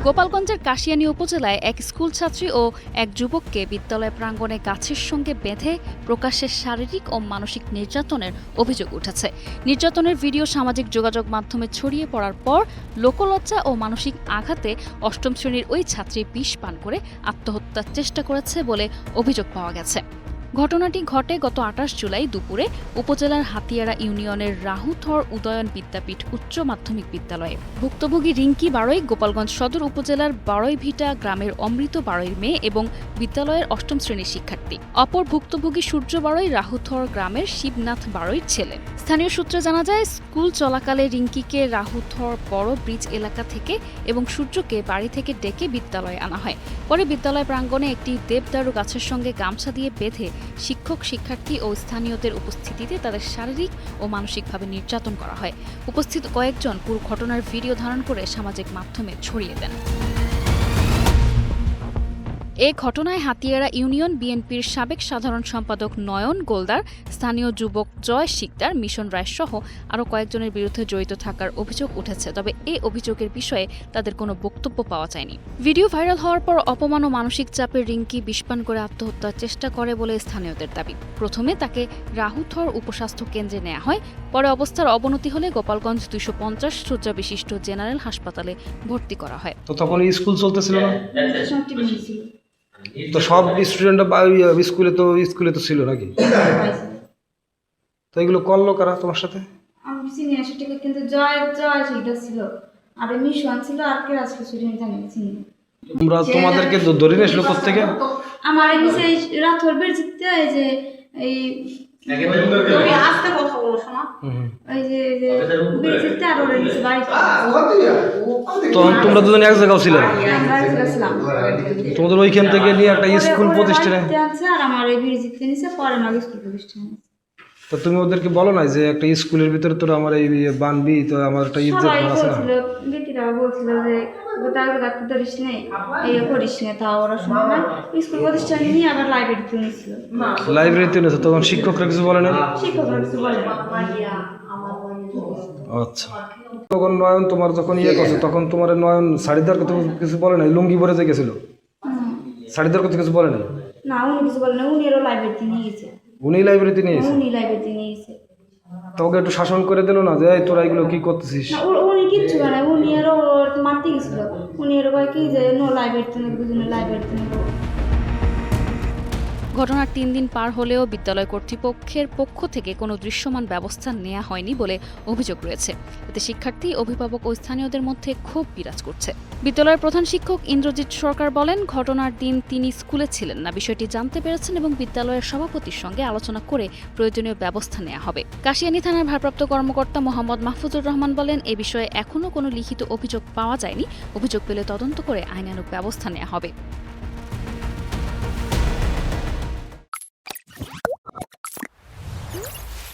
গোপালগঞ্জের কাশিয়ানী উপজেলায় এক স্কুল ছাত্রী ও এক যুবককে বিদ্যালয় প্রাঙ্গণে গাছের সঙ্গে বেঁধে প্রকাশ্যে শারীরিক ও মানসিক নির্যাতনের অভিযোগ উঠেছে। নির্যাতনের ভিডিও সামাজিক যোগাযোগ মাধ্যমে ছড়িয়ে পড়ার পর লোকলজ্জা ও মানসিক আঘাতে অষ্টম শ্রেণীর ওই ছাত্রী বিষ পান করে আত্মহত্যার চেষ্টা করেছে বলে অভিযোগ পাওয়া গেছে। ঘটনাটি ঘটে গত ২৮ জুলাই দুপুরে উপজেলার হাতিয়াড়া ইউনিয়নের রাহুথর উদয়ন বিদ্যাপীঠ উচ্চ মাধ্যমিক বিদ্যালয়ে। ভুক্তভোগী রিঙ্কি বাড়ই গোপালগঞ্জ সদর উপজেলার বাড়ইভিটা গ্রামের অমৃত বাড়ইর মেয়ে এবং বিদ্যালয়ের অষ্টম শ্রেণীর শিক্ষার্থী। অপর ভুক্তভোগী সূর্য বাড়ই রাহুথর গ্রামের শিবনাথ বাড়ইর ছেলে। স্থানীয় সূত্রে জানা যায়, স্কুল চলাকালে রিঙ্কিকে রাহুথর বড় ব্রিজ এলাকা থেকে এবং সূর্যকে বাড়ি থেকে ডেকে বিদ্যালয়ে আনা হয়। পরে বিদ্যালয় প্রাঙ্গণে একটি দেবদারু গাছের সঙ্গে গামছা দিয়ে বেঁধে শিক্ষক, শিক্ষার্থী ও স্থানীয়দের উপস্থিতিতে তাদের শারীরিক ও মানসিকভাবে নির্যাতন করা হয়। উপস্থিত কয়েকজন পুরো ঘটনার ভিডিও ধারণ করে সামাজিক মাধ্যমে ছড়িয়ে দেন। এ ঘটনায় হাতিয়াড়া ইউনিয়ন বিএনপির সাবেক সাধারণ সম্পাদক নয়ন গোলদার, স্থানীয় যুবক জয় শিকদার, মিশন রায় সহ আরও কয়েকজনের বিরুদ্ধে জড়িত থাকার অভিযোগ উঠেছে। তবে এই অভিযোগের বিষয়ে তাদের কোনো বক্তব্য পাওয়া যায়নি। ভিডিও ভাইরাল হওয়ার পর অপমান ও মানসিক চাপে রিঙ্কি বিষপান করে আত্মহত্যার চেষ্টা করে বলে স্থানীয়দের দাবি। প্রথমে তাকে রাহুথর উপস্বাস্থ্য কেন্দ্রে নেওয়া হয়, পরে অবস্থার অবনতি হলে গোপালগঞ্জ ২৫০ শয্যা বিশিষ্ট জেনারেল হাসপাতালে ভর্তি করা হয়। তো তখন স্কুল চলতেছিল না, তো সব স্টুডেন্টরা স্কুলে তো ছিল নাকি? তো এগুলো করলো কারা তোমার সাথে? আমি চিনি না সেটাকে, কিন্তু জয় সেইটা ছিল, আর মিশন ছিল, আর কে আজকে স্টুডেন্ট জানি চিনি। তোমরা তোমাদেরকে ধরে নিয়েছিল কোত্থেকে? আমার এই সেই রাতভর বের জিততে এই যে এই আস্তে কথা বলো শোনা, এই যে বের জিততে আর ওরে নিচে বাড়ি। তখন তোমরা দুজন এক জায়গায় ছিলে? আমরা ছিলাম। তোমাদের ওইখান থেকে নিয়ে একটা স্কুল প্রতিষ্ঠানে আছে, আর আমার এই বের জিততে নিচে পরে না স্কুল প্রতিষ্ঠানে। তো তুমি ওদেরকে বলো না যে একটা স্কুলের ভিতরে তোরা আমার এই বানবি, তো আমার একটা ইজ্জত আছে না? বেটিরা বলছিল যে তাকে ডাক্তার ধরিস নেই, এই করিস না, তাও ওরা শুনে না। স্কুল প্রতিষ্ঠানে নিয়ে আবার লাইব্রেরিতে নিয়েছিল। লাইব্রেরিতে নিয়েছে, তখন শিক্ষকরা কিছু বলে না? শিক্ষকরা কিছু বলে না। আচ্ছা, তখন নয়ন তোমার যখন করছে, তখন তোমার নয়ন শাড়িদার কথা কিছু বলে নাই? লুঙ্গি পরে যে গেছিল, শাড়িদার কথা কিছু বলে নাই? না, উনি কিছু বলে না, উনি এরও লাইব্রেরিতে নিয়ে গেছে। উনি লাইব্রেরিতে নিয়ে গেছে? উনি লাইব্রেরিতে নিয়ে গেছে। তোকে একটু শাসন করে দিল না যে তোরা এগুলো কি করতেছিস? উনি কিচ্ছু করে না, উনি এরও মারতে গেছিল। উনি এরও কয় কি যে নো লাইব্রেরিতে নেবো, দুজনে লাইব্রেরিতে নেবো। ঘটনার ৩ দিন পার হলেও বিদ্যালয় কর্তৃপক্ষের পক্ষ থেকে কোনো দৃশ্যমান ব্যবস্থা নেওয়া হয়নি বলে অভিযোগ রয়েছে। এতে শিক্ষার্থী, অভিভাবক ও স্থানীয়দের মধ্যে ক্ষোভ বিরাজ করছে। বিদ্যালয়ের প্রধান শিক্ষক ইন্দ্রজিৎ সরকার বলেন, ঘটনার দিন তিনি স্কুলে ছিলেন না, বিষয়টি জানতে পেরেছেন এবং বিদ্যালয়ের সভাপতির সঙ্গে আলোচনা করে প্রয়োজনীয় ব্যবস্থা নেওয়া হবে। কাশিয়ানী থানার ভারপ্রাপ্ত কর্মকর্তা মোহাম্মদ মাহফুজুর রহমান বলেন, এ বিষয়ে এখনও কোনো লিখিত অভিযোগ পাওয়া যায়নি। অভিযোগ পেলে তদন্ত করে আইনানুগ ব্যবস্থা নেওয়া হবে।